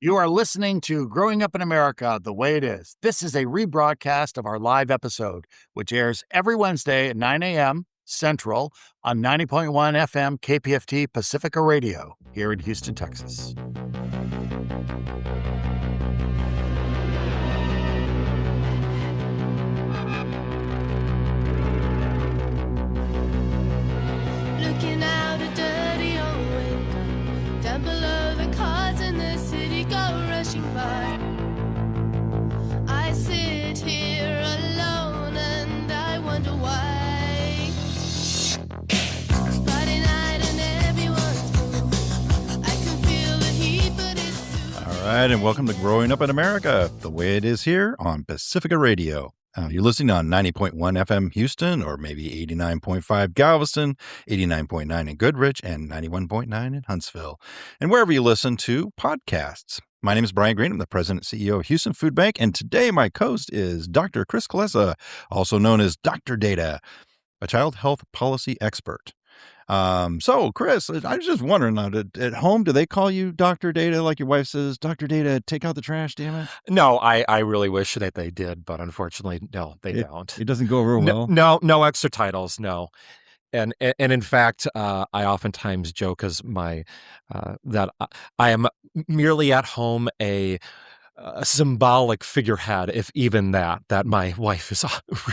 You are listening to Growing Up in America the Way It Is. This is a rebroadcast of our live episode, which airs every Wednesday at 9 a.m. Central on 90.1 FM KPFT Pacifica Radio here in Houston, Texas. Looking out a dirty old window, down below the cars in the city go rushing by. I sit here alone and I wonder why. Friday night and everyone's moved. I can feel the heat, but it's too. All right, and welcome to Growing Up in America, the way it is here on Pacifica Radio. You're listening on 90.1 FM Houston, or maybe 89.5 Galveston, 89.9 in Goodrich, and 91.9 in Huntsville, and wherever you listen to podcasts. My name is Brian Greene. I'm the president and CEO of Houston Food Bank, and today my host is Dr. Kulesza, also known as Dr. Data, a child health policy expert. So Chris, I was just wondering, at home, do they call you Dr. Data like your wife says, Dr. Data, take out the trash, damn it? No, I really wish that they did, but unfortunately, no, they don't. It doesn't go real well. No extra titles, no. And in fact, I oftentimes joke that I am merely at home a symbolic figurehead, if even that my wife is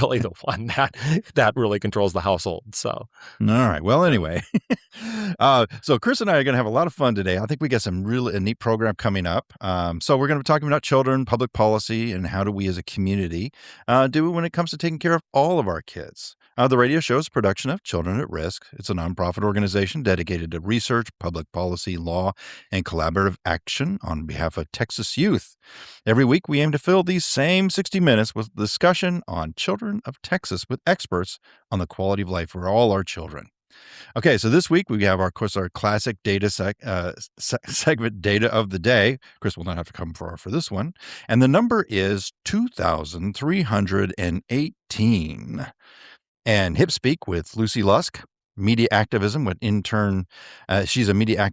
really the one that really controls the household. So, all right. Well, anyway, so Chris and I are going to have a lot of fun today. I think we got some really neat program coming up. So we're going to be talking about children, public policy, and how do we as a community do when it comes to taking care of all of our kids. The radio show is a production of Children at Risk. It's a nonprofit organization dedicated to research, public policy, law, and collaborative action on behalf of Texas youth. Every week, we aim to fill these same 60 minutes with discussion on children of Texas with experts on the quality of life for all our children. Okay, so this week we have, our classic data segment, Data of the Day. Chris will not have to come for this one. And the number is 2,318. And Hip Speak with Lucy Lusk, media activism with intern. She's a media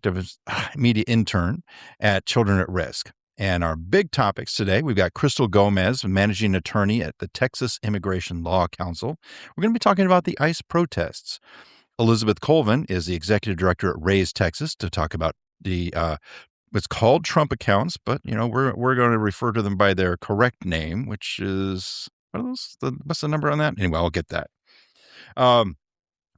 intern at Children at Risk. And our big topics today, we've got Krystal Gomez, managing attorney at the Texas Immigration Law Council. We're going to be talking about the ICE protests. Elizabeth Colvin is the executive director at Raise Texas to talk about the what's called Trump accounts, but we're going to refer to them by their correct name, which is what's the number on that? Anyway, I'll get that.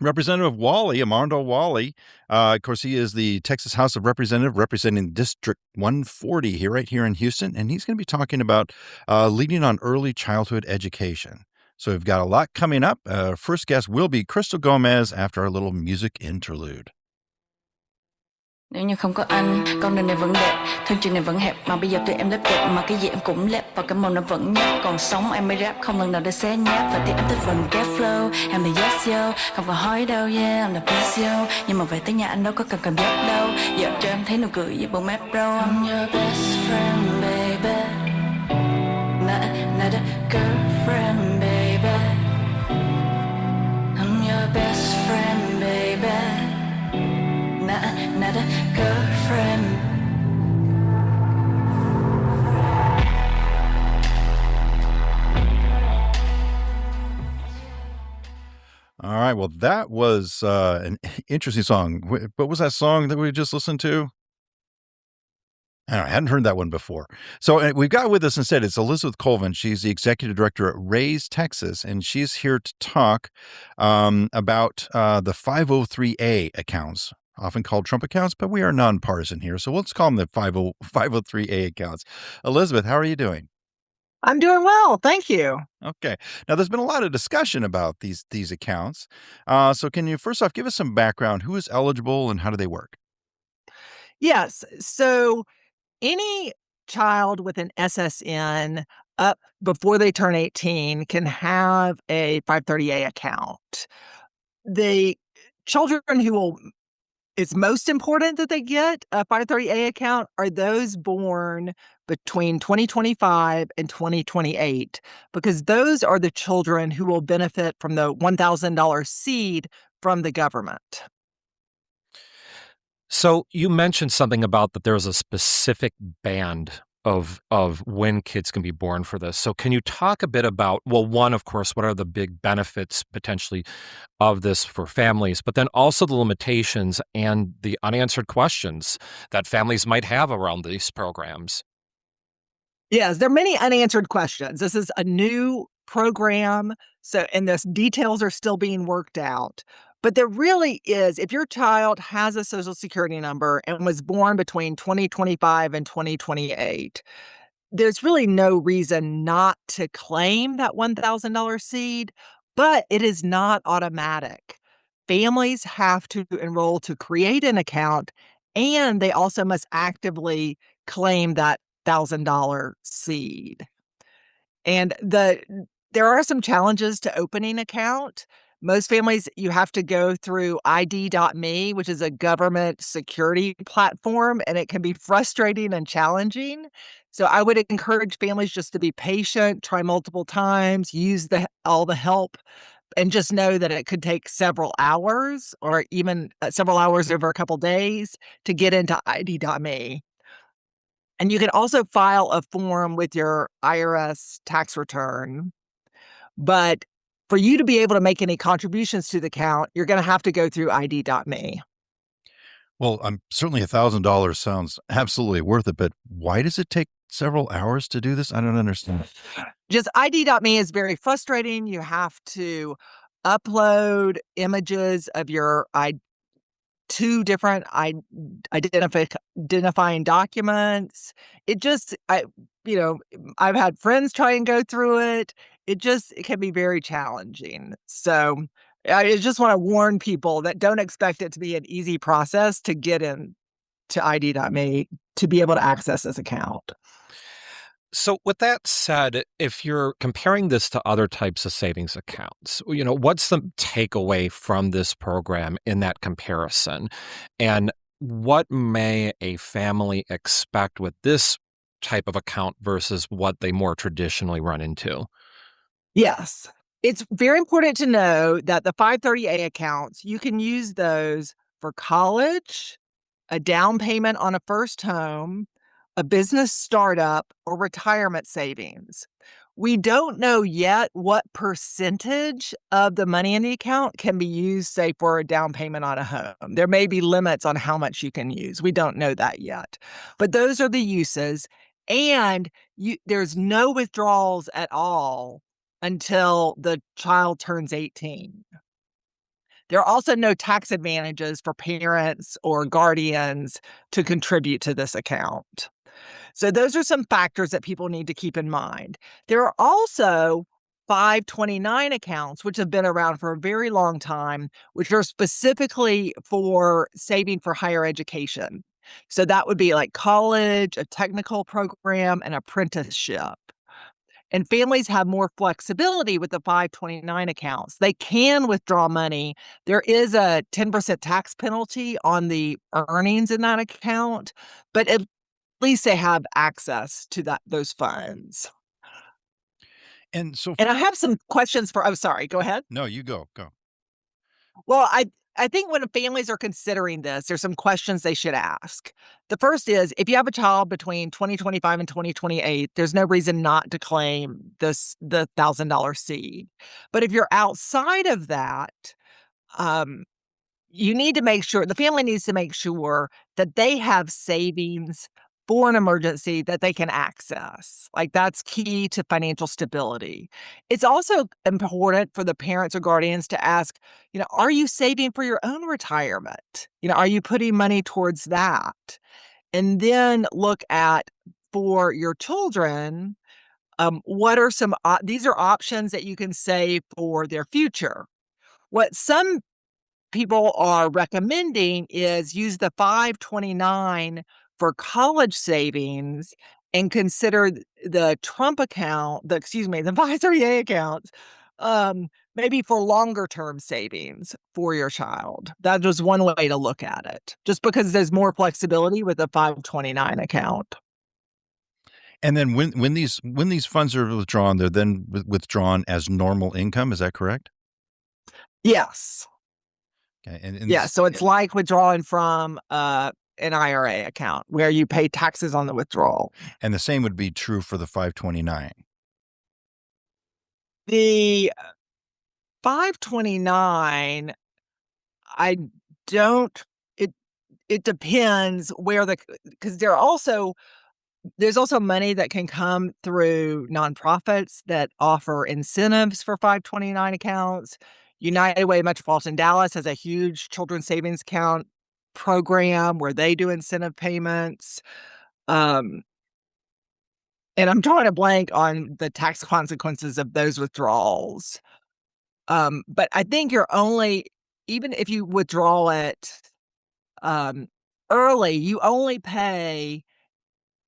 Representative Walle, Armando Walle, of course, he is the Texas House of Representatives representing District 140 right here in Houston, and he's going to be talking about leading on early childhood education. So we've got a lot coming up. First guest will be Krystal Gomez after our little music interlude. Nếu như không có anh, con đường này vẫn đẹp, thương trường này vẫn hẹp, mà bây giờ tụi em lép kẹp, mà cái gì em cũng lép, và cái màu nó vẫn nhát, còn sống em mới rap, không lần nào để xé nhát, và thì em tới phần cái flow, em là yes yo, không phải hỏi đâu, yeah, em là best yo, nhưng mà về tới nhà anh đâu có cần cảm giác đâu, giờ cho em thấy nụ cười với bộ mép bro. I'm your best friend, baby, not a girlfriend, baby, I'm your best friend, baby. Not a girlfriend. All right. Well, that was an interesting song. What was that song that we just listened to? I hadn't heard that one before. So we've got with us instead, it's Elizabeth Colvin. She's the executive director at Raise Texas, and she's here to talk about the 503A accounts, often called Trump accounts, but we are nonpartisan here. So let's call them the 503A accounts. Elizabeth, how are you doing? I'm doing well. Thank you. Okay. Now, there's been a lot of discussion about these accounts. So can you first off give us some background? Who is eligible and how do they work? Yes. So any child with an SSN up before they turn 18 can have a 530A account. The children it's most important that they get a 530A account are those born between 2025 and 2028, because those are the children who will benefit from the $1,000 seed from the government. So you mentioned something about that there's a specific band of when kids can be born for this. So can you talk a bit about, well, one, of course, what are the big benefits potentially of this for families, but then also the limitations and the unanswered questions that families might have around these programs? Yes, there are many unanswered questions. This is a new program, and the details are still being worked out. But there really is, if your child has a Social Security number and was born between 2025 and 2028, there's really no reason not to claim that $1,000 seed, but it is not automatic. Families have to enroll to create an account, and they also must actively claim that $1,000 seed. And there are some challenges to opening an account. Most families, you have to go through ID.me, which is a government security platform, and it can be frustrating and challenging. So I would encourage families just to be patient, try multiple times, use all the help, and just know that it could take several hours or even several hours over a couple days to get into ID.me. And you can also file a form with your IRS tax return. But for you to be able to make any contributions to the account, you're gonna have to go through ID.me. Well, certainly $1,000 sounds absolutely worth it, but why does it take several hours to do this? I don't understand. Just ID.me is very frustrating. You have to upload images of your 2 different identifying documents. I've had friends try and go through it. It can be very challenging. So, I just wanna warn people that don't expect it to be an easy process to get in to ID.me to be able to access this account. So with that said, if you're comparing this to other types of savings accounts, what's the takeaway from this program in that comparison? And what may a family expect with this type of account versus what they more traditionally run into? Yes. It's very important to know that the 530A accounts, you can use those for college, a down payment on a first home, a business startup, or retirement savings. We don't know yet what percentage of the money in the account can be used, say, for a down payment on a home. There may be limits on how much you can use. We don't know that yet. But those are the uses. And there's no withdrawals at all until the child turns 18. There are also no tax advantages for parents or guardians to contribute to this account. So those are some factors that people need to keep in mind. There are also 529 accounts, which have been around for a very long time, which are specifically for saving for higher education. So that would be like college, a technical program, an apprenticeship. And families have more flexibility with the 529 accounts. They can withdraw money. There is a 10% tax penalty on the earnings in that account, but at least they have access to those funds. And so, And I have some questions for. Oh, sorry, go ahead. no, you go. Well, I think when families are considering this, there's some questions they should ask. The first is, if you have a child between 2025 and 2028, there's no reason not to claim the $1,000 seed. But if you're outside of that, um, you need to make sure the family needs to make sure that they have savings for an emergency that they can access. Like, that's key to financial stability. It's also important for the parents or guardians to ask, are you saving for your own retirement? Are you putting money towards that? And then look at, for your children, what are these are options that you can save for their future. What some people are recommending is use the 529 for college savings and consider the Trump account, the 530A accounts, maybe for longer term savings for your child. That was one way to look at it, just because there's more flexibility with the 529 account. And then when these funds are withdrawn, they're then withdrawn as normal income. Is that correct? Yes. Okay. And Yeah, so it's like withdrawing from an IRA account where you pay taxes on the withdrawal. and the same would be true for the 529. The 529, I don't. It depends where because there's also money that can come through nonprofits that offer incentives for 529 accounts. United Way Metropolitan Dallas has a huge children's savings account program where they do incentive payments. Um, and I'm drawing a blank on the tax consequences of those withdrawals. But I think even if you withdraw it um, early, you only pay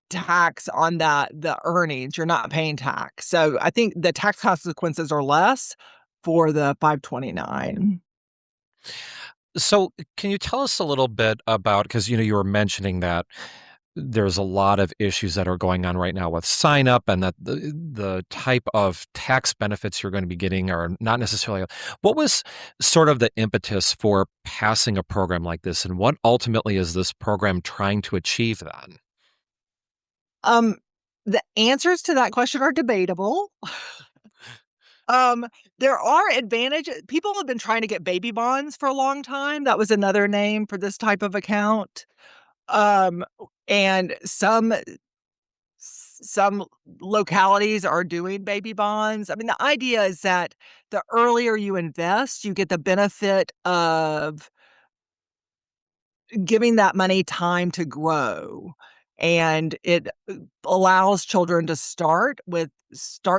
tax on the earnings. You're not paying tax. So I think the tax consequences are less for the 529. So, can you tell us a little bit about, because you were mentioning that there's a lot of issues that are going on right now with sign up, and that the type of tax benefits you're going to be getting are not necessarily. What was sort of the impetus for passing a program like this, and what ultimately is this program trying to achieve then? Um, the answers to that question are debatable. Um, there are advantages. People have been trying to get baby bonds for a long time. That was another name for this type of account. Um, and some localities are doing baby bonds. I mean, the idea is that the earlier you invest, you get the benefit of giving that money time to grow. And it allows children to start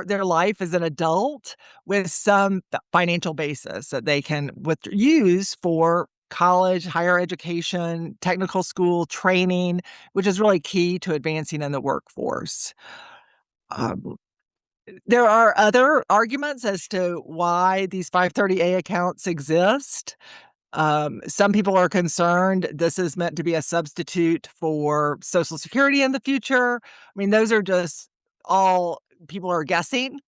their life as an adult with some financial basis that they can use for college, higher education, technical school, training, which is really key to advancing in the workforce. Um, there are other arguments as to why these 530A accounts exist. Some people are concerned this is meant to be a substitute for Social Security in the future. I mean, those are just all people are guessing.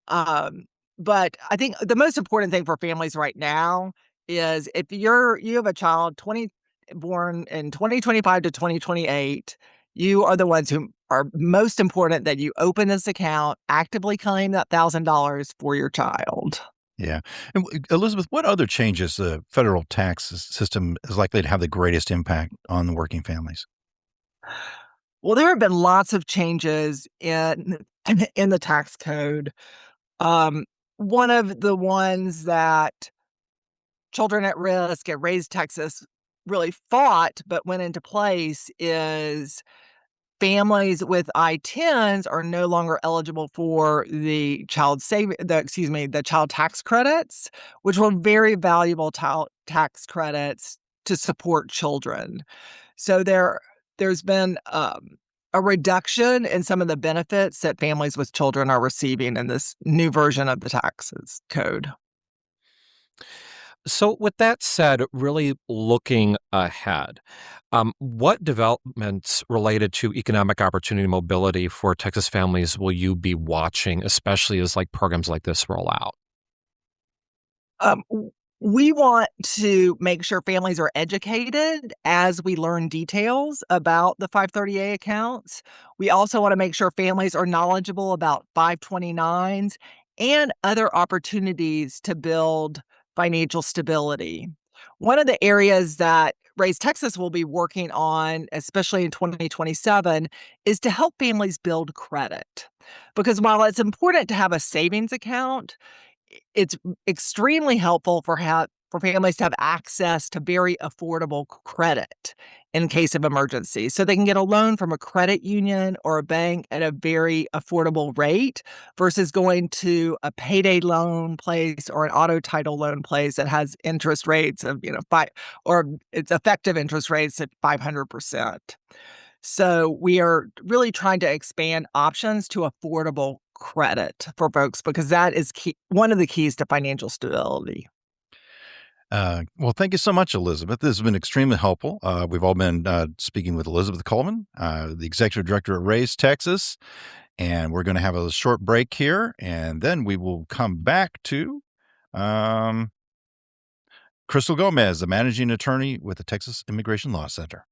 Um, but I think the most important thing for families right now is if you have a child born in 2025 to 2028, you are the ones who are most important that you open this account, actively claim that $1,000 for your child. Yeah. And Elizabeth, what other changes the federal tax system is likely to have the greatest impact on the working families? Well, there have been lots of changes in the tax code. Um, One of the ones that Children at Risk at Raise Texas really fought but went into place is families with I-10s are no longer eligible for the the child tax credits, which were very valuable tax credits to support children. So there's been a reduction in some of the benefits that families with children are receiving in this new version of the taxes code. So, with that said, really looking ahead, what developments related to economic opportunity and mobility for Texas families will you be watching, especially as programs like this roll out? We want to make sure families are educated as we learn details about the 530A accounts. We also want to make sure families are knowledgeable about 529s and other opportunities to build financial stability. One of the areas that Raise Texas will be working on, especially in 2027, is to help families build credit. Because while it's important to have a savings account, it's extremely helpful for families to have access to very affordable credit in case of emergency. So they can get a loan from a credit union or a bank at a very affordable rate versus going to a payday loan place or an auto title loan place that has interest rates of, five, or its effective interest rates at 500%. So we are really trying to expand options to affordable credit for folks because that is one of the keys to financial stability. Well, thank you so much, Elizabeth. This has been extremely helpful. We've all been speaking with Elizabeth Colvin, the executive director at Raise Texas, and we're going to have a short break here, and then we will come back to Krystal Krystal Gomez, the managing attorney with the Texas Immigration Law Center.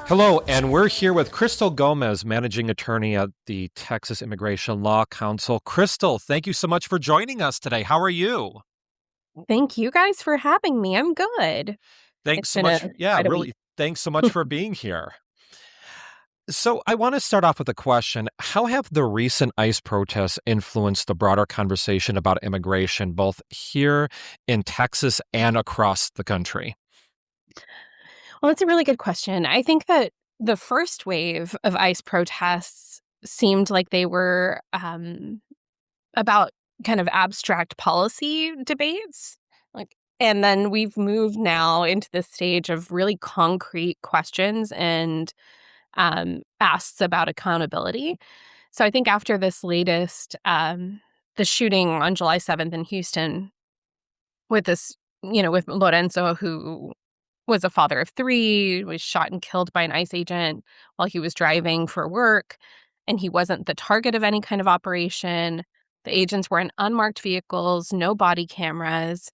Hello, and we're here with Krystal Gomez, managing attorney at the Texas Immigration Law Council. Krystal, thank you so much for joining us today. How are you? Thank you guys for having me. I'm good. Thanks It's so been much. Yeah, quite a really. week. Thanks so much for being here. So I want to start off with a question. How have the recent ICE protests influenced the broader conversation about immigration, both here in Texas and across the country? Well, that's a really good question. I think that the first wave of ICE protests seemed like they were about kind of abstract policy debates. And then we've moved now into the stage of really concrete questions and asks about accountability. So I think after this latest, the shooting on July 7th in Houston with with Lorenzo, who was a father of three, was shot and killed by an ICE agent while he was driving for work, and he wasn't the target of any kind of operation. The agents were in unmarked vehicles, no body cameras,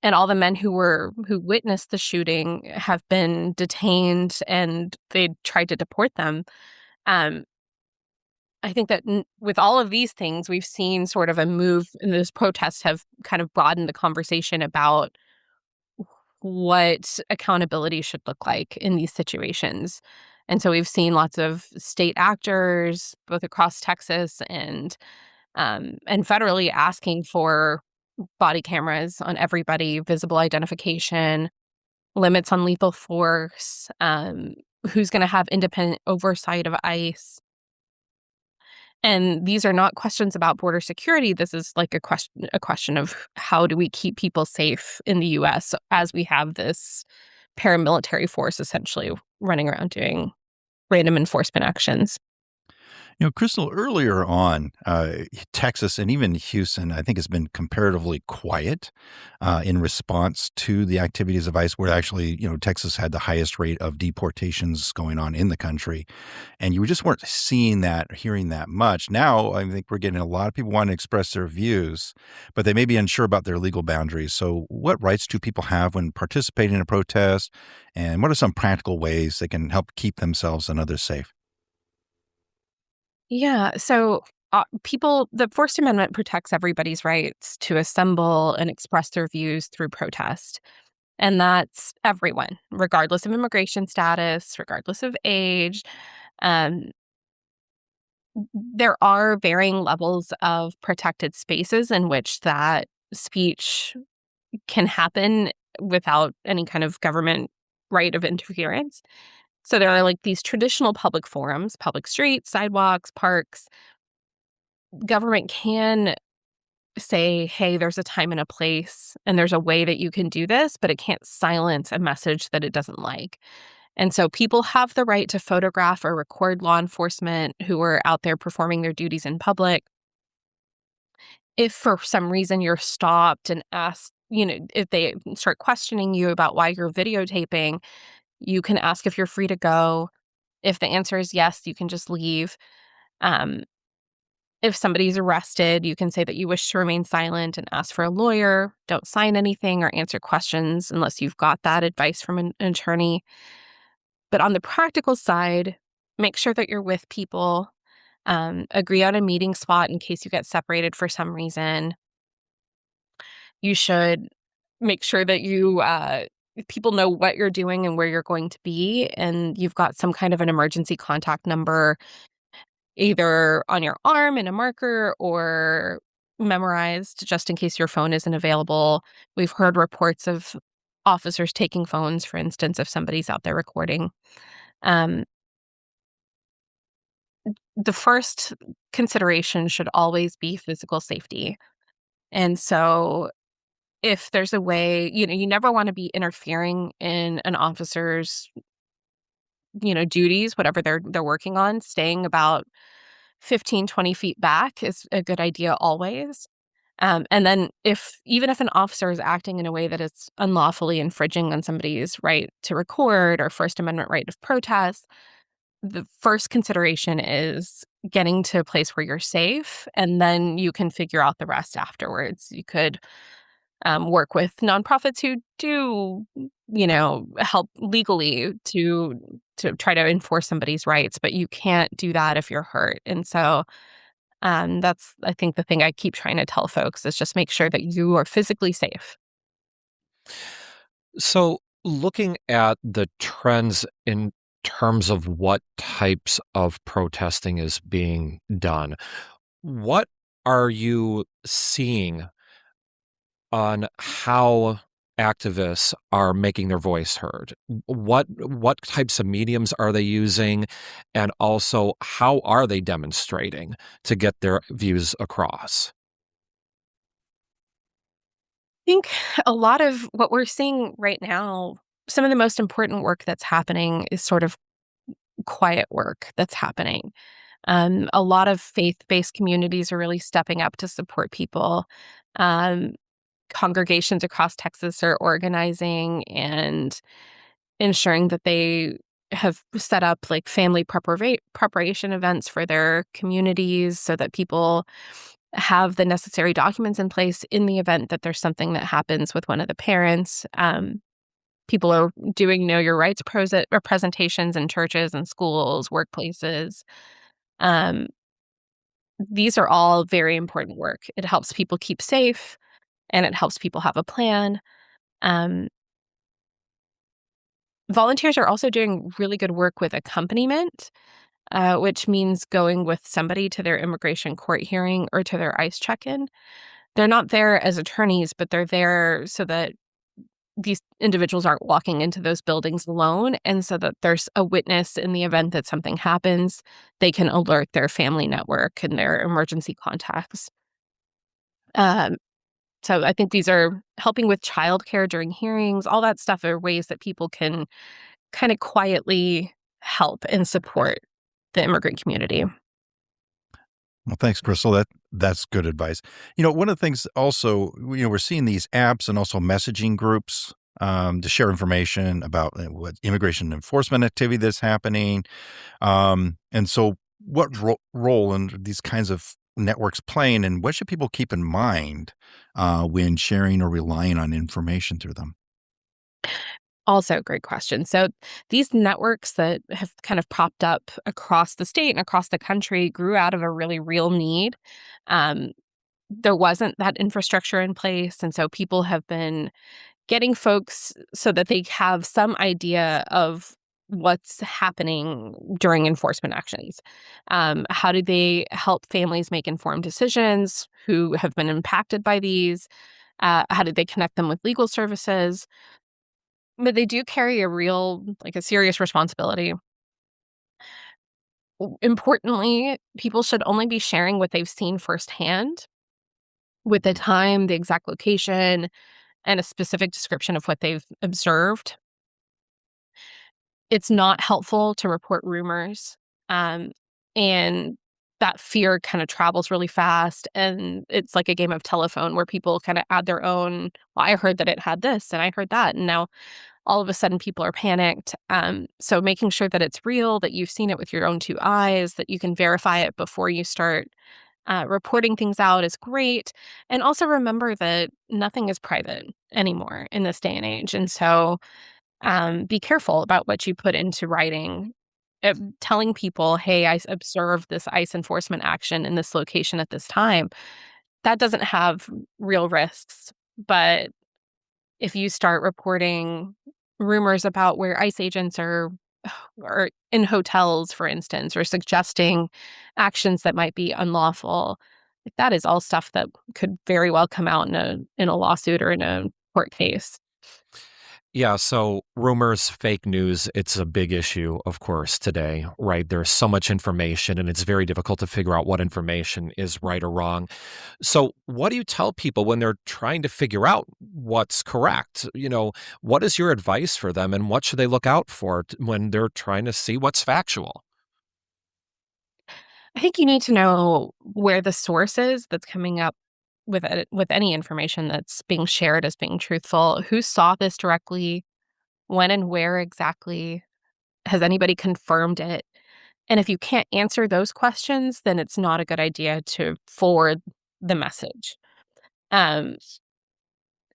and all the men who witnessed the shooting have been detained, and they tried to deport them. Um, I think that with all of these things, we've seen sort of a move, and those protests have kind of broadened the conversation about what accountability should look like in these situations. And so we've seen lots of state actors, both across Texas and federally, asking for body cameras on everybody, visible identification, limits on lethal force, who's going to have independent oversight of ICE. And these are not questions about border security. This is like a question of how do we keep people safe in the U.S. as we have this paramilitary force essentially running around doing random enforcement actions. Krystal, earlier on, Texas and even Houston, I think has been comparatively quiet in response to the activities of ICE, where actually, Texas had the highest rate of deportations going on in the country. And you just weren't seeing that, or hearing that much. Now, I think we're getting a lot of people wanting to express their views, but they may be unsure about their legal boundaries. So what rights do people have when participating in a protest? And what are some practical ways they can help keep themselves and others safe? Yeah. So the First Amendment protects everybody's rights to assemble and express their views through protest. And that's everyone, regardless of immigration status, regardless of age. Um, there are varying levels of protected spaces in which that speech can happen without any kind of government right of interference. So there are like these traditional public forums, public streets, sidewalks, parks. Government can say, hey, there's a time and a place, and there's a way that you can do this, but it can't silence a message that it doesn't like. And so people have the right to photograph or record law enforcement who are out there performing their duties in public. If for some reason you're stopped and asked, if they start questioning you about why you're videotaping, you can ask if you're free to go. If the answer is yes, you can just leave. Um, if somebody's arrested, you can say that you wish to remain silent and ask for a lawyer. Don't sign anything or answer questions unless you've got that advice from an attorney. But on the practical side, make sure that you're with people. Agree on a meeting spot in case you get separated for some reason. You should make sure that people know what you're doing and where you're going to be, and you've got some kind of an emergency contact number either on your arm in a marker or memorized just in case your phone isn't available. We've heard reports of officers taking phones, for instance, if somebody's out there recording. Um, the first consideration should always be physical safety. And so if there's a way, you never want to be interfering in an officer's, duties, whatever they're working on. Staying about 15, 20 feet back is a good idea always. And then even if an officer is acting in a way that is unlawfully infringing on somebody's right to record or First Amendment right of protest, the first consideration is getting to a place where you're safe, and then you can figure out the rest afterwards. You could work with nonprofits who do, help legally to try to enforce somebody's rights, but you can't do that if you're hurt. And so that's, I think, the thing I keep trying to tell folks is just make sure that you are physically safe. So, looking at the trends in terms of what types of protesting is being done, what are you seeing on how activists are making their voice heard? What types of mediums are they using, and also how are they demonstrating to get their views across? I think a lot of what we're seeing right now, some of the most important work that's happening is sort of quiet work that's happening. A lot of faith-based communities are really stepping up to support people. Um, Congregations across Texas are organizing and ensuring that they have set up like family preparation events for their communities so that people have the necessary documents in place in the event that there's something that happens with one of the parents. People are doing Know Your Rights presentations in churches and schools, workplaces. Um, these are all very important work. It helps people keep safe and it helps people have a plan. Um, Volunteers are also doing really good work with accompaniment, which means going with somebody to their immigration court hearing or to their ICE check-in. They're not there as attorneys, but they're there so that these individuals aren't walking into those buildings alone, and so that there's a witness in the event that something happens. They can alert their family network and their emergency contacts. Um, so I think these are helping with childcare during hearings. All that stuff are ways that people can kind of quietly help and support the immigrant community. Well, thanks, Krystal. That's good advice. One of the things also, we're seeing these apps and also messaging groups to share information about what immigration enforcement activity that's happening. And so, what role in these kinds of networks playing, and what should people keep in mind when sharing or relying on information through them? Also, a great question. So, these networks that have kind of popped up across the state and across the country grew out of a really real need. Um, there wasn't that infrastructure in place. And so, people have been getting folks so that they have some idea of what's happening during enforcement actions. How do they help families make informed decisions who have been impacted by these? How do they connect them with legal services? But they do carry a serious responsibility. Importantly, people should only be sharing what they've seen firsthand with the time, the exact location, and a specific description of what they've observed. It's not helpful to report rumors. Um, and that fear kind of travels really fast. And it's like a game of telephone where people kind of add their own, well, I heard that it had this and I heard that. And now all of a sudden people are panicked. So making sure that it's real, that you've seen it with your own two eyes, that you can verify it before you start reporting things out is great. And also remember that nothing is private anymore in this day and age. And so be careful about what you put into writing. Telling people, hey, I observed this ICE enforcement action in this location at this time, that doesn't have real risks. But if you start reporting rumors about where ICE agents are or in hotels, for instance, or suggesting actions that might be unlawful, like that is all stuff that could very well come out in a lawsuit or in a court case. Yeah, so rumors, fake news, it's a big issue, of course, today, right? There's so much information, and it's very difficult to figure out what information is right or wrong. So, what do you tell people when they're trying to figure out what's correct? What is your advice for them, and what should they look out for when they're trying to see what's factual? I think you need to know where the source is that's coming up with any information that's being shared as being truthful. Who saw this directly? When and where exactly? Has anybody confirmed it? And if you can't answer those questions, then it's not a good idea to forward the message. Um,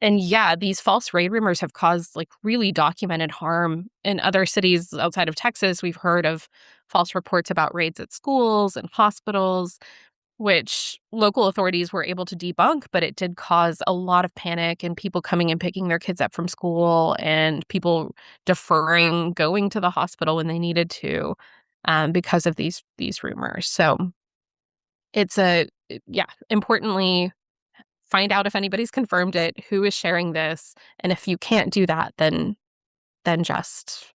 and yeah, these false raid rumors have caused like really documented harm in other cities outside of Texas. We've heard of false reports about raids at schools and hospitals, which local authorities were able to debunk, but it did cause a lot of panic and people coming and picking their kids up from school and people deferring going to the hospital when they needed to because of these rumors. So importantly, find out if anybody's confirmed it, who is sharing this, and if you can't do that, then just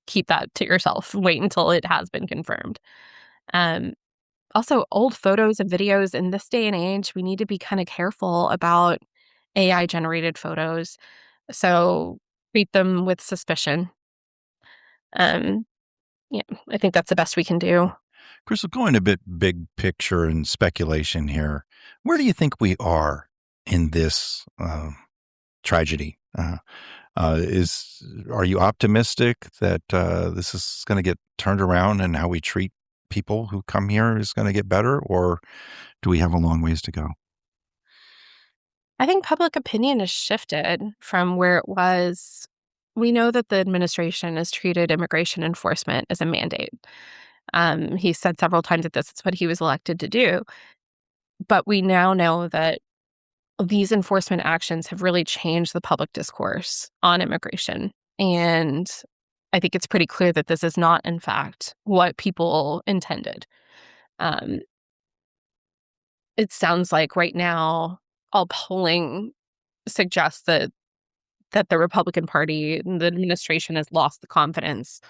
keep that to yourself. Wait until it has been confirmed. Um, Also, old photos and videos in this day and age, we need to be kind of careful about AI generated photos. So treat them with suspicion. Um, yeah, I think that's the best we can do. Krystal, going a bit big picture and speculation here, where do you think we are in this tragedy? Are you optimistic that this is going to get turned around and how we treat people who come here is going to get better, or do we have a long ways to go? I think public opinion has shifted from where it was. We know that the administration has treated immigration enforcement as a mandate. He said several times that this is what he was elected to do. But we now know that these enforcement actions have really changed the public discourse on immigration. And I think it's pretty clear that this is not, in fact, what people intended. Um, it sounds like right now, all polling suggests that the Republican Party and the administration has lost the confidence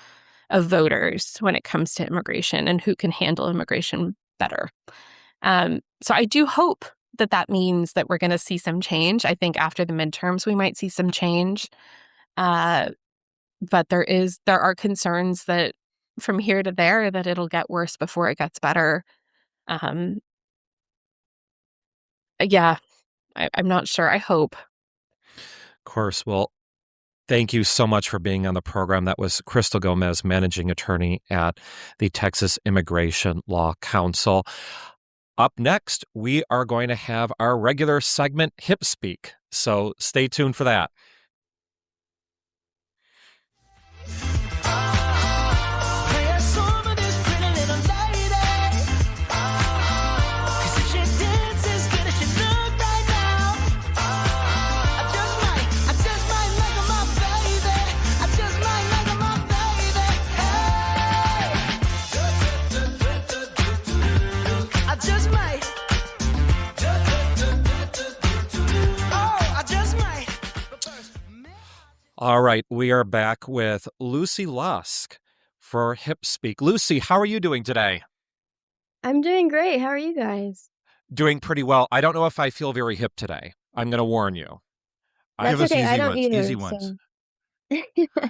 of voters when it comes to immigration and who can handle immigration better. So I do hope that that means that we're going to see some change. I think after the midterms, we might see some change. But there are concerns that from here to there that it'll get worse before it gets better. Um, yeah, I'm not sure. I hope. Of course. Well, thank you so much for being on the program. That was Krystal Gomez, managing attorney at the Texas Immigration Law Council. Up next, we are going to have our regular segment, Hip Speak. So stay tuned for that. All right, we are back with Lucy Lusk for Hip Speak. Lucy, how are you doing today? I'm doing great. How are you guys? Doing pretty well. I don't know if I feel very hip today. I'm going to warn you. That's okay. I don't either. Easy ones. So.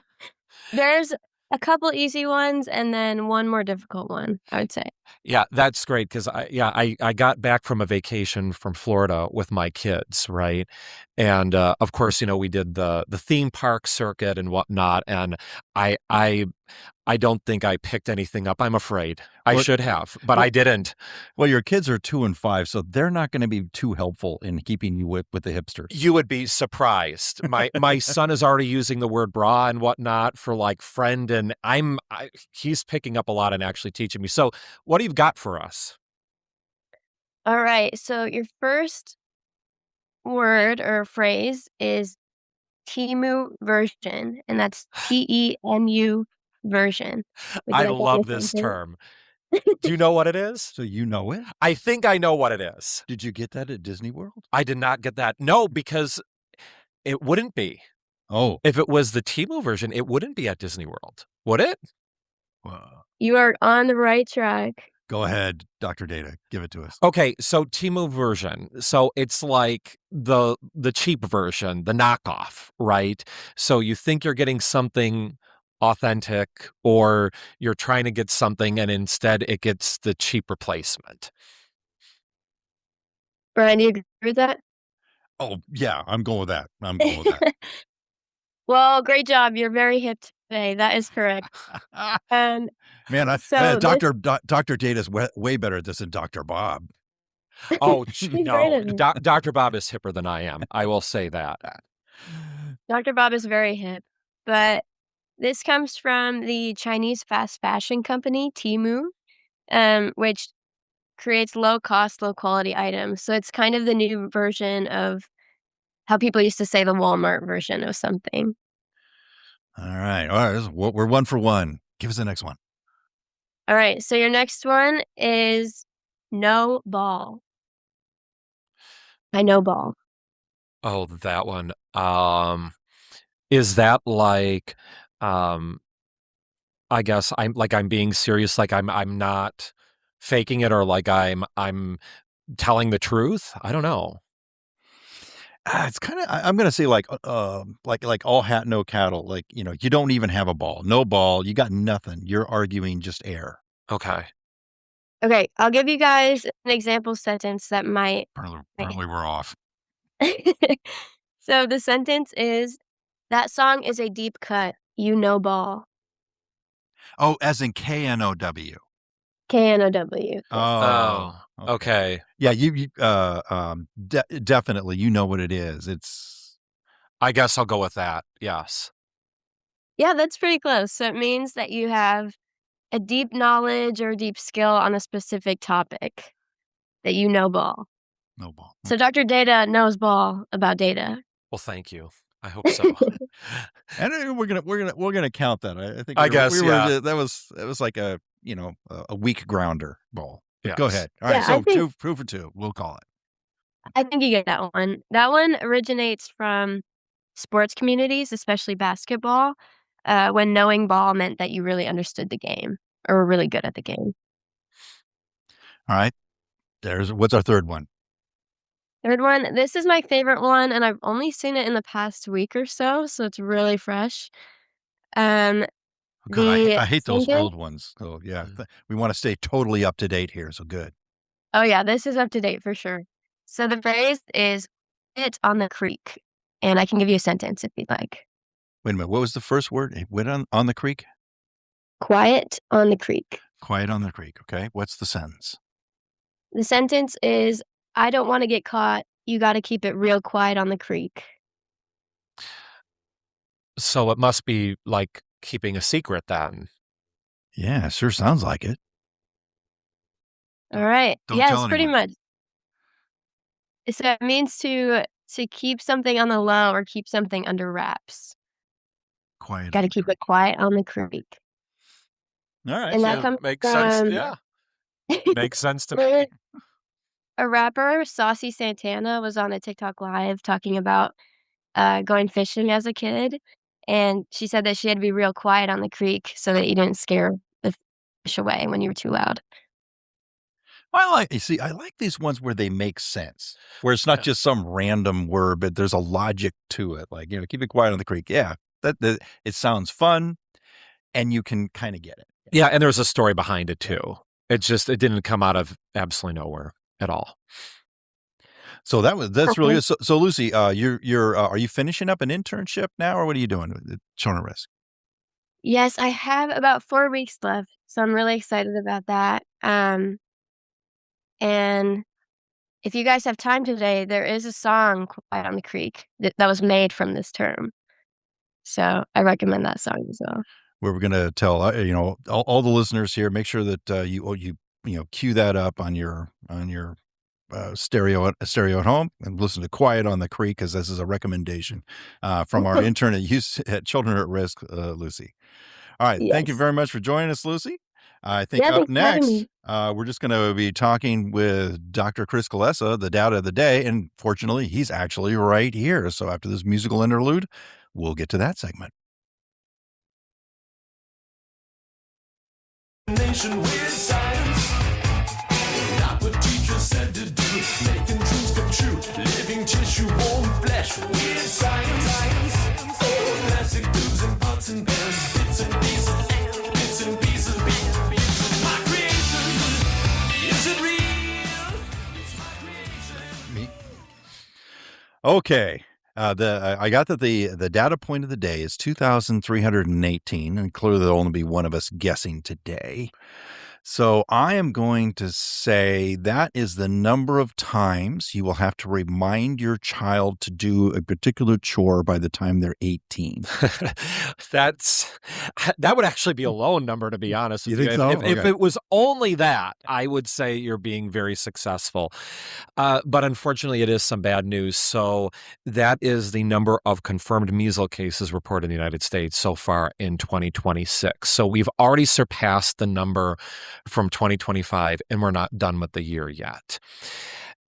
There's a couple easy ones and then one more difficult one, I would say. Yeah, that's great because I got back from a vacation from Florida with my kids, right? And of course, we did the theme park circuit and whatnot, and I don't think I picked anything up. I'm afraid I should have, but I didn't. Well, your kids are 2 and 5, so they're not going to be too helpful in keeping you with the hipsters. You would be surprised. My son is already using the word bra and whatnot for like friend, and he's picking up a lot and actually teaching me. So, what do you got for us? All right. So your first word or phrase is Temu version, and that's TEMU version. Would I you like to love hear this something? term. Do you know what it is? So you know it? I think I know what it is. Did you get that at Disney World? I did not get that. No, because it wouldn't be. Oh, If it was the Temu version, it wouldn't be at Disney World, would it? You are on the right track. Go ahead, Dr. Data. Give it to us. Okay, so Temu version. So it's like the cheap version, the knockoff, right? So you think you're getting something authentic, or you're trying to get something and instead it gets the cheap replacement. Brian, do you agree with that? Oh, yeah, I'm going with that. I'm going with that. Well, great job. You're very hip today. That is correct. Man, So Dr. Data's way better at this than Dr. Bob. Oh, He's no. great at it. Dr. Bob is hipper than I am. I will say that. Dr. Bob is very hip, but this comes from the Chinese fast fashion company, Temu, which creates low-cost, low-quality items. So it's kind of the new version of how people used to say the Walmart version of something. All right. We're 1 for 1. Give us the next one. All right, so your next one is no ball. I know ball. Oh, that one. Is that like, I guess I'm being serious, like I'm not faking it, or like I'm telling the truth? I don't know. It's kind of, I'm going to say like all hat, no cattle. Like, you don't even have a ball, no ball. You got nothing. You're arguing just air. Okay. Okay, I'll give you guys an example sentence that might. Apparently we're off. So the sentence is, that song is a deep cut. You know ball. Oh, as in KNOW. KNOW. Oh, okay. Yeah, you definitely, you know what it is. It's. I guess I'll go with that. Yes. Yeah, that's pretty close. So it means that you have a deep knowledge or deep skill on a specific topic, that you know ball. No ball. So Dr. Data knows ball about data. Well, thank you. I hope so. And we're gonna count that. I think. Yeah. That was like a weak grounder ball. But Go Yes. ahead. All right. Yeah, So I think- 2 for 2. We'll call it. I think you get that one. That one originates from sports communities, especially basketball, when knowing ball meant that you really understood the game or were really good at the game. All right. What's our third one? Third one, this is my favorite one, and I've only seen it in the past week or so it's really fresh. God, I hate those singer- old ones. Oh yeah, we want to stay totally up to date here. So good. Oh yeah, this is up to date for sure. So the phrase is, "It on the creek," and I can give you a sentence if you'd like. Wait a minute. What was the first word? It went on the creek. Quiet on the creek. Quiet on the creek. Okay. What's the sentence? The sentence is, "I don't want to get caught. You got to keep it real quiet on the creek." So it must be like keeping a secret then. Yeah, sure sounds like it. All right. Don't Yeah, tell it's pretty anyone. much. So it means to keep something on the low or keep something under wraps. Quiet. Got to keep it quiet on the creek. All right. And that So comes Makes sense. from Yeah. Makes sense to me. a rapper, Saucy Santana, was on a TikTok live talking about going fishing as a kid, and she said that she had to be real quiet on the creek so that you didn't scare the fish away when you were too loud. I like these ones where they make sense, where it's not just some random word, but there's a logic to it. Like, keep it quiet on the creek. Yeah, that it sounds fun, and you can kind of get it. Yeah, and there's a story behind it too. It didn't come out of absolutely nowhere at all. So that's really good. So Lucy, you're are you finishing up an internship now, or what are you doing with Children at Risk? Yes, I have about 4 weeks left, so I'm really excited about that. And if you guys have time today, there is a song, "Quiet on the Creek," that was made from this term. So I recommend that song as well. Where we're going to tell all the listeners here, make sure that you cue that up on your stereo at home and listen to "Quiet on the Creek," because this is a recommendation from our intern at Children at Risk, Lucy. All right, thank you Yes. very much for joining us, Lucy. I think Yeah, up thanks for having next, me. we're just going to be talking with Dr. Kulesza, the data of the day, and fortunately, he's actually right here. So after this musical interlude, we'll get to that segment. Nation with science. Not what teachers said to do. Making dreams come true. Living tissue, warm flesh with science. Oh, plastic tubes and pots and pans. Bits and pieces. Bits and pieces. My creation. Is it real? It's my creation. Me. Okay. I got that the data point of the day is 2,318, and clearly there'll only be one of us guessing today. So I am going to say that is the number of times you will have to remind your child to do a particular chore by the time they're 18. That would actually be a low number, to be honest. You with think you. so? If Okay. it was only that, I would say you're being very successful. But unfortunately, it is some bad news. So that is the number of confirmed measles cases reported in the United States so far in 2026. So we've already surpassed the number from 2025, and we're not done with the year yet.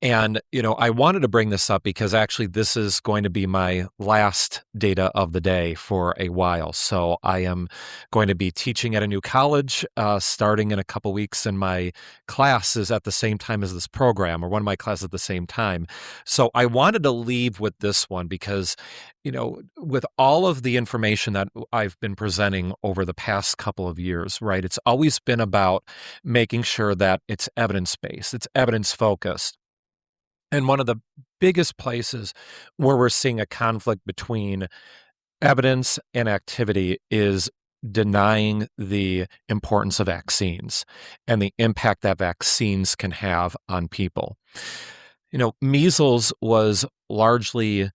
And, I wanted to bring this up because actually this is going to be my last data of the day for a while. So I am going to be teaching at a new college starting in a couple weeks, and my class is at the same time as this program, or one of my classes at the same time. So I wanted to leave with this one because, with all of the information that I've been presenting over the past couple of years, right, it's always been about making sure that it's evidence-based, it's evidence-focused. And one of the biggest places where we're seeing a conflict between evidence and activity is denying the importance of vaccines and the impact that vaccines can have on people. Measles was largely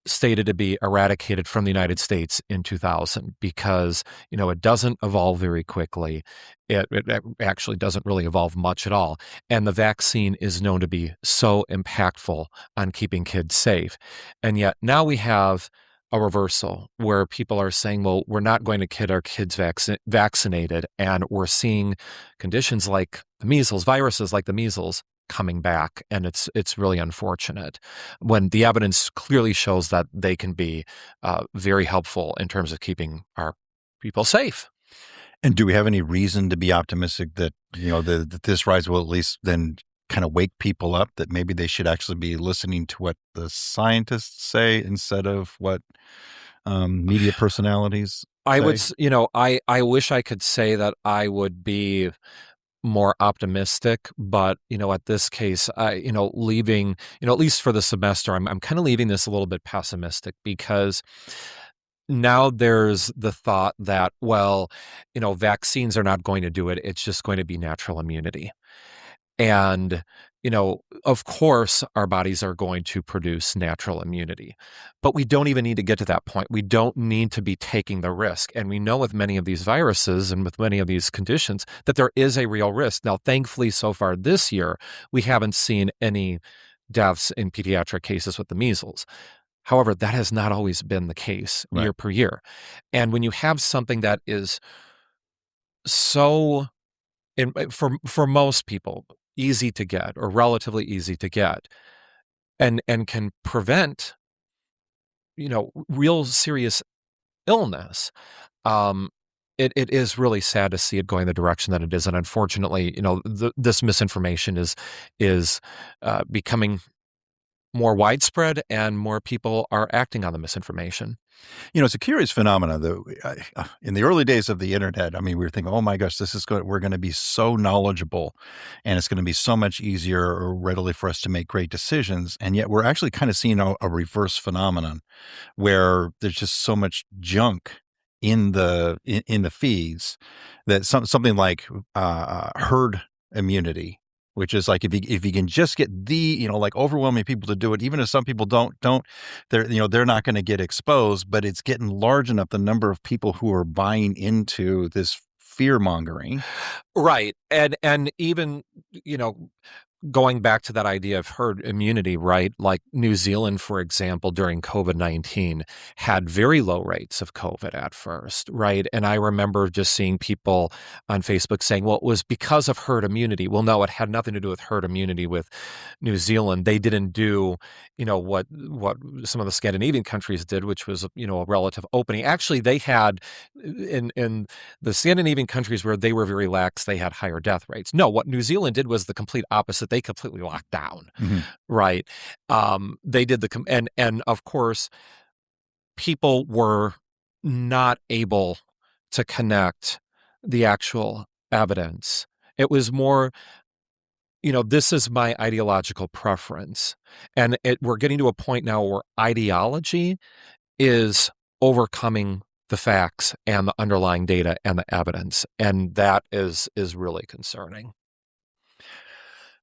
stated to be eradicated from the United States in 2000 because, it doesn't evolve very quickly. It actually doesn't really evolve much at all. And the vaccine is known to be so impactful on keeping kids safe. And yet now we have a reversal where people are saying, well, we're not going to get our kids vaccinated. And we're seeing conditions like the measles, viruses like the measles, coming back, and it's really unfortunate when the evidence clearly shows that they can be very helpful in terms of keeping our people safe. And do we have any reason to be optimistic that that this rise will at least then kind of wake people up, that maybe they should actually be listening to what the scientists say instead of what media personalities I say? would, I wish I could say that I would be more optimistic, but at this case, leaving, at least for the semester, I'm kind of leaving this a little bit pessimistic because now there's the thought that, well, vaccines are not going to do it. It's just going to be natural immunity. And, of course, our bodies are going to produce natural immunity, but we don't even need to get to that point. We don't need to be taking the risk. And we know with many of these viruses and with many of these conditions that there is a real risk. Now, thankfully, so far this year, we haven't seen any deaths in pediatric cases with the measles. However, that has not always been the case year per year. And when you have something that is so, for most people, easy to get or relatively easy to get and can prevent, real serious illness, it is really sad to see it going the direction that it is. And unfortunately, this misinformation is becoming more widespread, and more people are acting on the misinformation. It's a curious phenomenon, though. In the early days of the internet, we were thinking, oh my gosh, we're going to be so knowledgeable, and it's going to be so much easier or readily for us to make great decisions. And yet we're actually kind of seeing a reverse phenomenon where there's just so much junk in the feeds that something like herd immunity, which is like if you can just get like overwhelming people to do it, even if some people don't, they're not going to get exposed, but it's getting large enough, the number of people who are buying into this fear mongering. Right. And even, going back to that idea of herd immunity, right? Like New Zealand, for example, during COVID-19 had very low rates of COVID at first, right? And I remember just seeing people on Facebook saying, well, it was because of herd immunity. Well, no, it had nothing to do with herd immunity with New Zealand. They didn't do, what some of the Scandinavian countries did, which was, a relative opening. Actually, they had in the Scandinavian countries where they were very lax, they had higher death rates. No, what New Zealand did was the complete opposite. They completely locked down, right? They did and of course, people were not able to connect the actual evidence. It was more, this is my ideological preference. And we're getting to a point now where ideology is overcoming the facts and the underlying data and the evidence. And that is really concerning.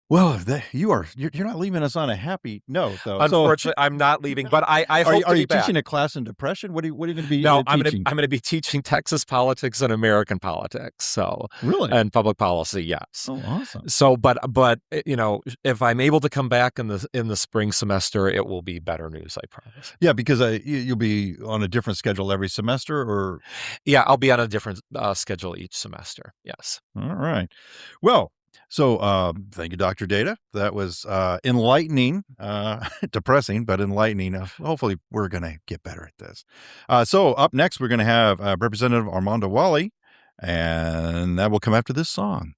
Well, you're not leaving us on a happy note, though. Unfortunately, I'm not leaving, but I hope are to you be teaching back. a class in depression? What are you going to be No, teaching? I'm going to be teaching Texas politics and American politics. So Really? and public policy, yes. Oh, awesome. So, but if I'm able to come back in the spring semester, it will be better news, I promise. Yeah, because you'll be on a different schedule every semester, or yeah, I'll be on a different schedule each semester. Yes. All right. Well. So thank you, Dr. Data. That was enlightening, depressing, but enlightening. Hopefully we're going to get better at this. So up next, we're going to have Representative Armando Walle, and that will come after this song.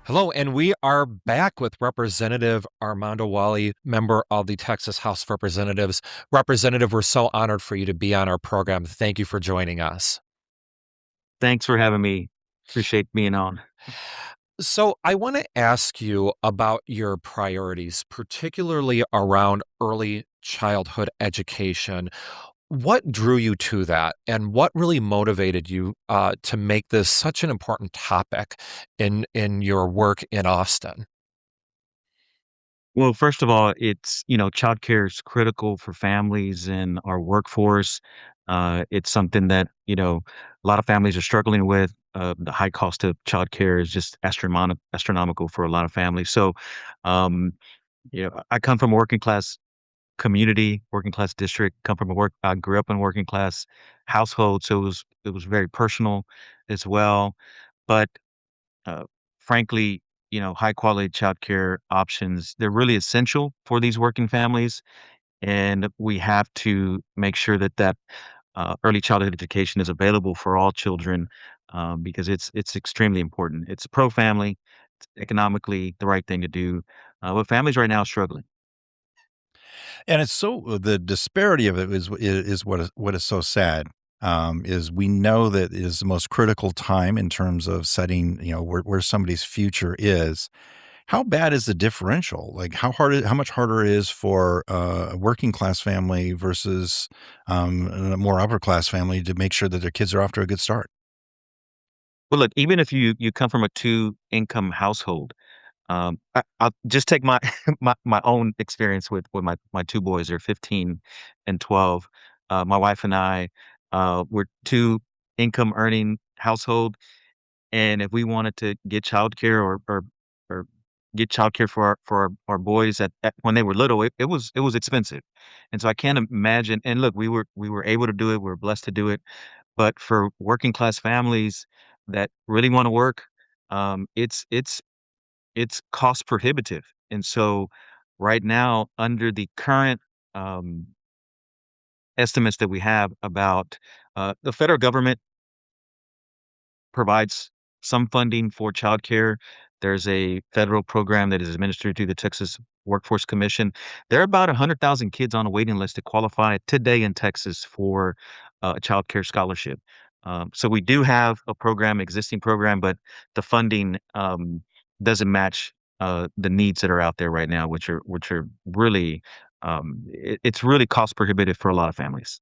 Hello, and we are back with Representative Armando Walle, member of the Texas House of Representatives. Representative, we're so honored for you to be on our program. Thank you for joining us. Thanks for having me. Appreciate being on. So I want to ask you about your priorities, particularly around early childhood education. What drew you to that, and what really motivated you to make this such an important topic in your work in Austin? Well, first of all, it's, childcare is critical for families and our workforce. It's something that, a lot of families are struggling with. The high cost of childcare is just astronomical for a lot of families. So, I come from a working class community, working class district, I grew up in a working class household. So it was very personal as well. But uh, frankly, high quality childcare options, they're really essential for these working families. And we have to make sure that early childhood education is available for all children, because it's extremely important. It's pro-family, it's economically the right thing to do. But families right now are struggling. And it's the disparity of it is what is so sad. Is we know that it is the most critical time in terms of setting, where somebody's future is. How bad is the differential? Like how much harder it is for a working class family versus a more upper class family to make sure that their kids are off to a good start? Well, look, even if you come from a two-income household, I'll just take my my own experience with my two boys. They're 15 and 12. My wife and I, we're two-income earning household, and if we wanted to get childcare or get childcare for our boys when they were little, it was expensive, and so I can't imagine. And look, we were able to do it. We were blessed to do it, but for working class families that really want to work, it's cost prohibitive. And so right now, under the current um, estimates that we have about the federal government provides some funding for childcare. There's a federal program that is administered through the Texas Workforce Commission. There are about 100,000 kids on a waiting list to qualify today in Texas for a childcare scholarship. So we do have a existing program, but the funding doesn't match the needs that are out there right now, which are really it's really cost prohibitive for a lot of families.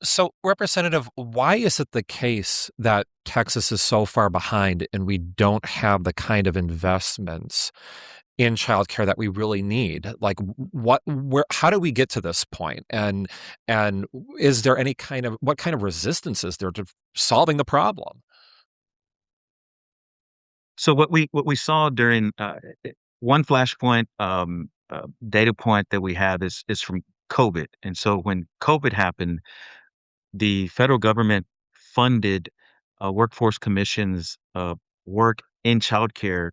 So, Representative, why is it the case that Texas is so far behind and we don't have the kind of investments in childcare that we really need? Like, how do we get to this point? And is there what kind of resistance is there to solving the problem? So what we saw during one flashpoint data point that we have is from COVID, and so when COVID happened, the federal government funded workforce commissions work in childcare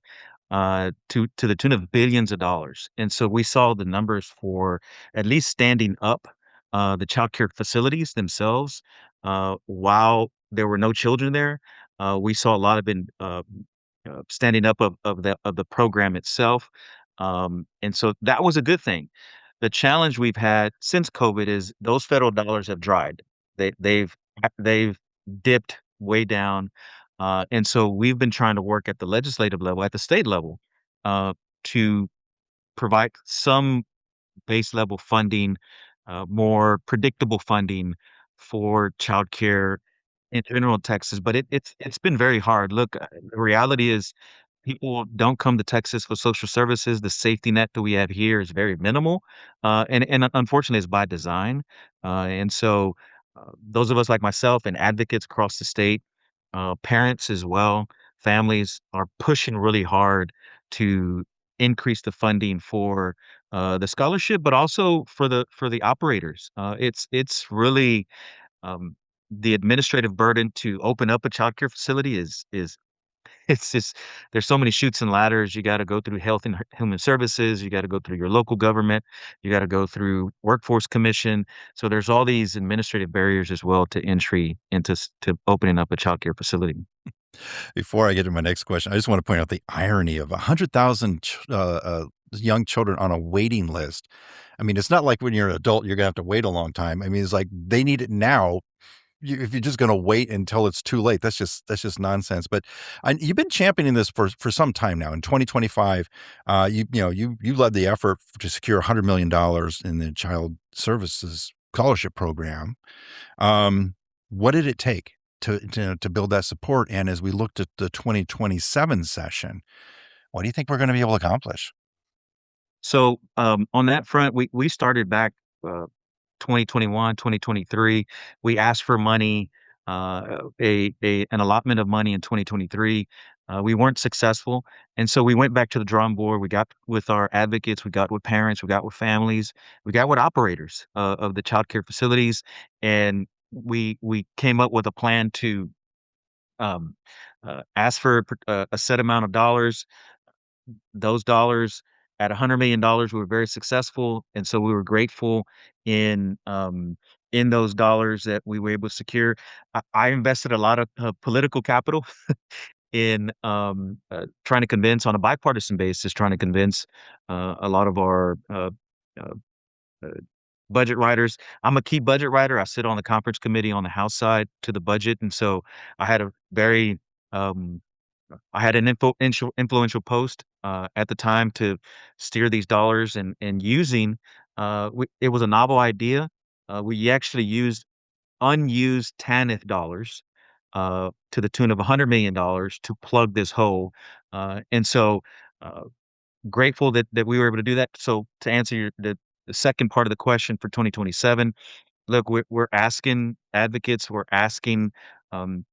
to the tune of billions of dollars. And so we saw the numbers for at least standing up the childcare facilities themselves while there were no children there. We saw a lot of standing up of the program itself. And so that was a good thing. The challenge we've had since COVID is those federal dollars have dried. They've dipped way down, and so we've been trying to work at the legislative level, at the state level, uh, to provide some base level funding, more predictable funding for childcare in general in Texas, but it's been very hard. Look, the reality is people don't come to Texas for social services. The safety net that we have here is very minimal, and unfortunately, it's by design. And so, those of us like myself and advocates across the state, parents as well, families are pushing really hard to increase the funding for the scholarship, but also for the operators. It's really um, the administrative burden to open up a childcare facility is it's just there's so many chutes and ladders. You gotta go through Health and Human Services, you gotta go through your local government, you gotta go through Workforce Commission. So there's all these administrative barriers as well to entry into to opening up a childcare facility. Before I get to my next question, I just want to point out the irony of 100,000 young children on a waiting list. I mean, it's not like when you're an adult, you're going to have to wait a long time. I mean, it's like they need it now. If you're just going to wait until it's too late, that's just nonsense. But you've been championing this for some time now. In 2025, you led the effort to secure $100 million in the Child Services Scholarship Program. What did it take to build that support? And as we looked at the 2027 session, what do you think we're going to be able to accomplish? So, on that front, we started back, 2021, 2023. We asked for money, an allotment of money in 2023. We weren't successful, and so we went back to the drawing board. We got with our advocates, we got with parents, we got with families, we got with operators, of the childcare facilities, and we came up with a plan to, um, ask for a set amount of dollars. Those dollars at $100 million, we were very successful, and so we were grateful in, in those dollars that we were able to secure. I invested a lot of, political capital in, trying to convince on a bipartisan basis, trying to convince, a lot of our, uh, uh, budget writers. I'm a key budget writer. I sit on the conference committee on the House side to the budget, and so I had a very, um I had an influential post at the time to steer these dollars and using. It was a novel idea. We actually used unused TANF dollars to the tune of $100 million to plug this hole, and so uh, grateful that we were able to do that. So to answer the second part of the question for 2027, look, we're asking advocates, we're asking. Um,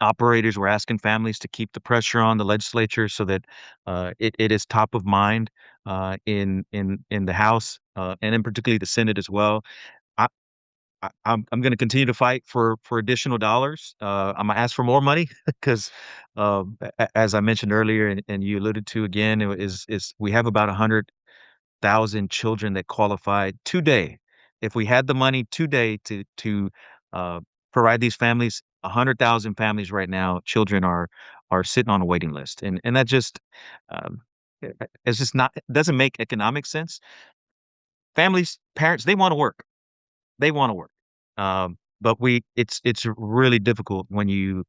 Operators were asking families to keep the pressure on the legislature so that it is top of mind in the House and in particularly the Senate as well. I, I'm going to continue to fight for additional dollars. I'm gonna ask for more money because, as I mentioned earlier, and you alluded to again, is we have about 100,000 children that qualified today. If we had the money today to uh, provide these families, 100,000 families right now, children are sitting on a waiting list, and that just um, it's just not it doesn't make economic sense. Families, parents, they want to work. They want to work, but it's really difficult when you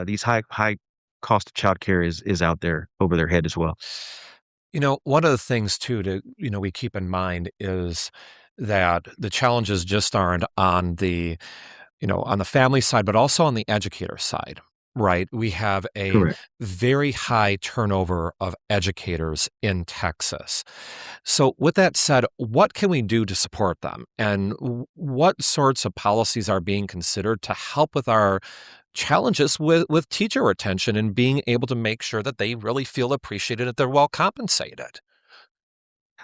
these high cost of childcare is out there over their head as well. One of the things too we keep in mind is that the challenges just aren't on the family side, but also on the educator side, right? We have a Correct. very high turnover of educators in Texas. So, with that said, what can we do to support them? And what sorts of policies are being considered to help with our challenges with teacher retention and being able to make sure that they really feel appreciated, that they're well compensated?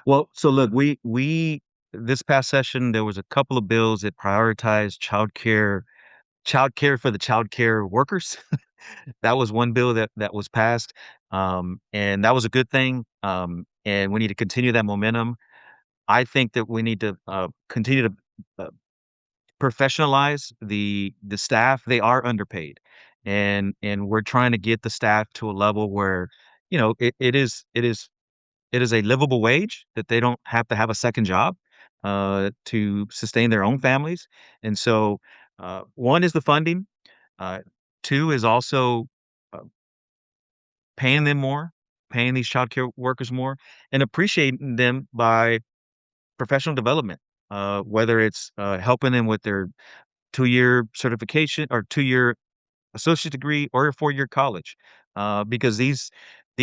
Well, so look, we this past session there was a couple of bills that prioritized childcare for the childcare workers. That was one bill that was passed, and that was a good thing. And we need to continue that momentum. I think that we need to continue to uh, professionalize the staff. They are underpaid, and we're trying to get the staff to a level where it is a livable wage that they don't have to have a second job to sustain their own families. And so, one is the funding. Uh, two is also uh, paying them more, paying these childcare workers more, and appreciating them by professional development. Whether it's helping them with their 2-year certification or 2-year associate degree or a 4-year college, because these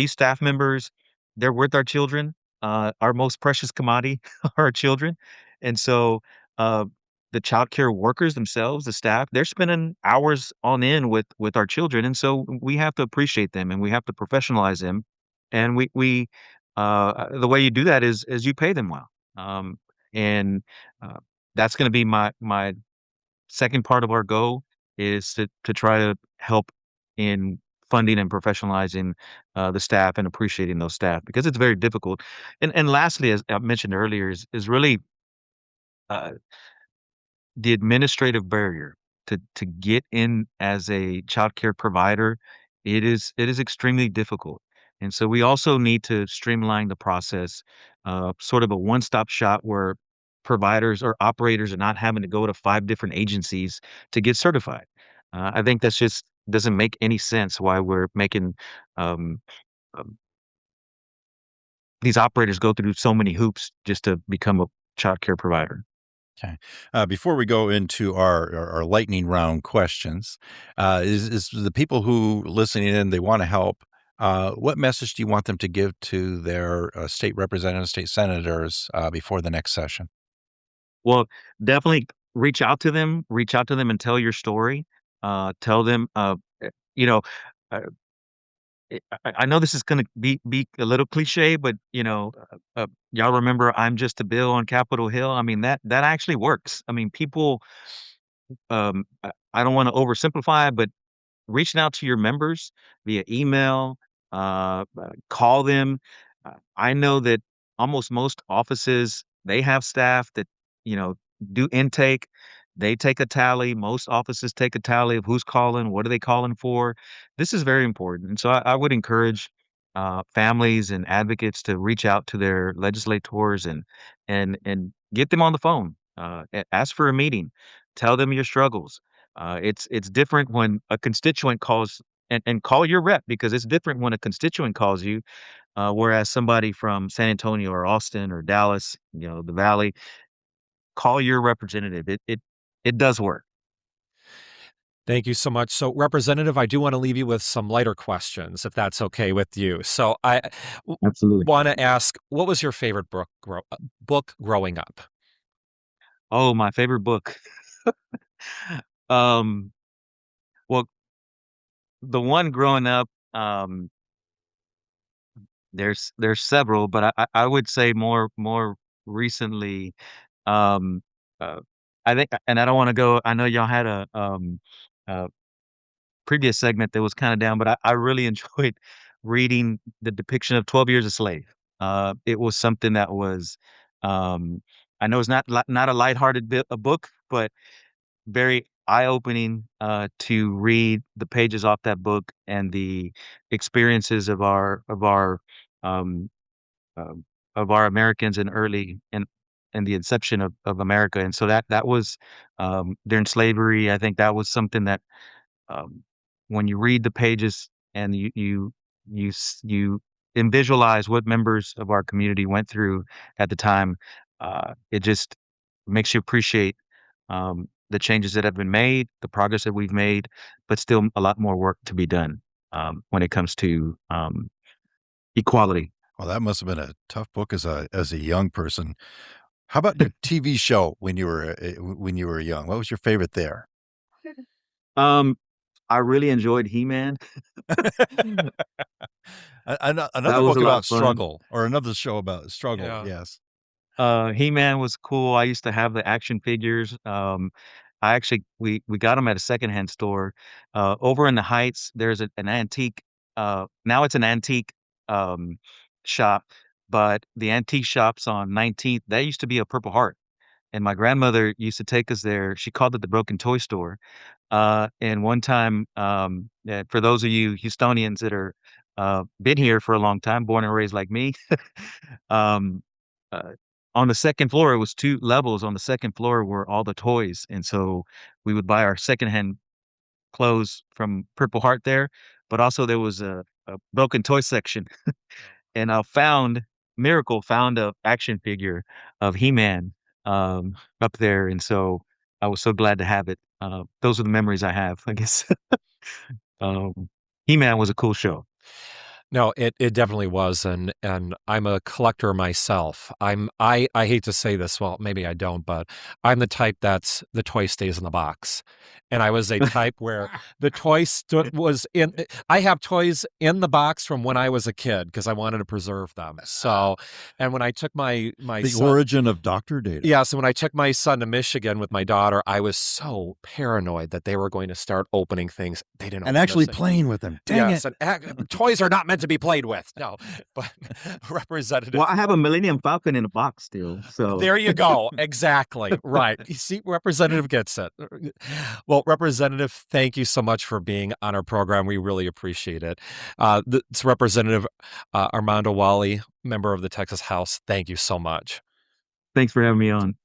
staff members, they're worth our children. Our most precious commodity are our children, and so uh, the childcare workers themselves, the staff, they're spending hours on end with our children, and so we have to appreciate them and we have to professionalize them, and the way you do that is you pay them well, and uh, that's going to be my second part of our goal is to try to help in funding and professionalizing the staff and appreciating those staff because it's very difficult. And lastly, as I mentioned earlier, is really uh, the administrative barrier to get in as a childcare provider. It is extremely difficult, and so we also need to streamline the process, sort of a one-stop shop where providers or operators are not having to go to 5 different agencies to get certified. I think that's just doesn't make any sense why we're making um, um, these operators go through so many hoops just to become a childcare provider. Okay. Before we go into our lightning round questions, is the people who listening in, they want to help. What message do you want them to give to their state representatives, state senators before the next session? Well, definitely reach out to them and tell your story. Tell them, you know, uh, I know this is gonna be a little cliche, but, y'all remember "I'm just a bill" on Capitol Hill? I mean, that actually works. I mean, people, I don't wanna oversimplify it, but reaching out to your members via email, call them. I know that almost most offices, they have staff that, you know, do intake. They take a tally. Most offices take a tally of who's calling, what are they calling for. This is very important. And so I would encourage families and advocates to reach out to their legislators and get them on the phone. Ask for a meeting. Tell them your struggles. It's different when a constituent calls and call your rep because it's different when a constituent calls you, whereas somebody from San Antonio or Austin or Dallas, the Valley, call your representative. It does work. Thank you so much. So, Representative, I do want to leave you with some lighter questions, if that's okay with you. So, I Absolutely. want to ask, what was your favorite book growing up? Oh, my favorite book. um, well, the one growing up, there's several, but I would say more recently, um, uh, I think, and I don't want to go. I know y'all had a previous segment that was kind of down, but I really enjoyed reading the depiction of 12 Years a Slave. It was something that was, um, I know it's not a lighthearted a book, but very eye-opening to read the pages off that book and the experiences um, um, of our Americans in early and the inception of America. And so that was during slavery. I think that was something that um, when you read the pages and you and visualize what members of our community went through at the time, it just makes you appreciate the changes that have been made, the progress that we've made, but still a lot more work to be done when it comes to equality. Well, that must have been a tough book as a young person. How about your TV show when you were young? What was your favorite there? I really enjoyed He-Man. Another That was book a lot about of fun. struggle, or another show about struggle. Yeah. Yes. He-Man was cool. I used to have the action figures. We got them at a secondhand store. Over in the Heights, there's an antique. Now it's an antique shop, but the antique shop's on 19th. That used to be a Purple Heart, and my grandmother used to take us there. She called it the Broken Toy Store. And one time, for those of you Houstonians that are been here for a long time, born and raised like me, um, uh, on the second floor, it was 2 levels. On the second floor were all the toys, and so we would buy our secondhand clothes from Purple Heart there, but also there was a broken toy section, and Miracle found a action figure of He-Man, up there, and so I was so glad to have it. Those are the memories I have, I guess. Um, He-Man was a cool show. No, it definitely was, and I'm a collector myself. I hate to say this, well, maybe I don't, but I'm the type that's the toy stays in the box. And I was a type where the toy was in. I have toys in the box from when I was a kid because I wanted to preserve them. So, and when I took my The son, origin of Dr. Data. yeah, so when I took my son to Michigan with my daughter, I was so paranoid that they were going to start opening things they didn't And open actually this- playing with them. Dang yes, it. and toys are not meant to be played with. No, but Representative. Well, I have a Millennium Falcon in a box still, so There you go. Exactly. Right. You see, Representative gets it. Well, Representative, thank you so much for being on our program. We really appreciate it. It's Representative Armando Walle, member of the Texas House. Thank you so much. thanks for having me on.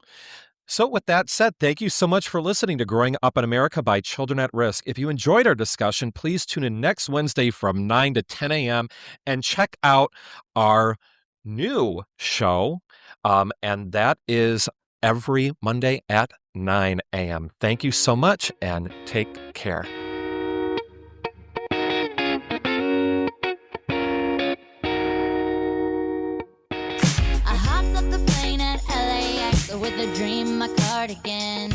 So with that said, thank you so much for listening to Growing Up in America by Children at Risk. If you enjoyed our discussion, please tune in next Wednesday from 9 to 10 a.m. and check out our new show. And that is every Monday at 9 a.m. Thank you so much and take care. I hopped off the plane at LAX with a dream, my cardigan.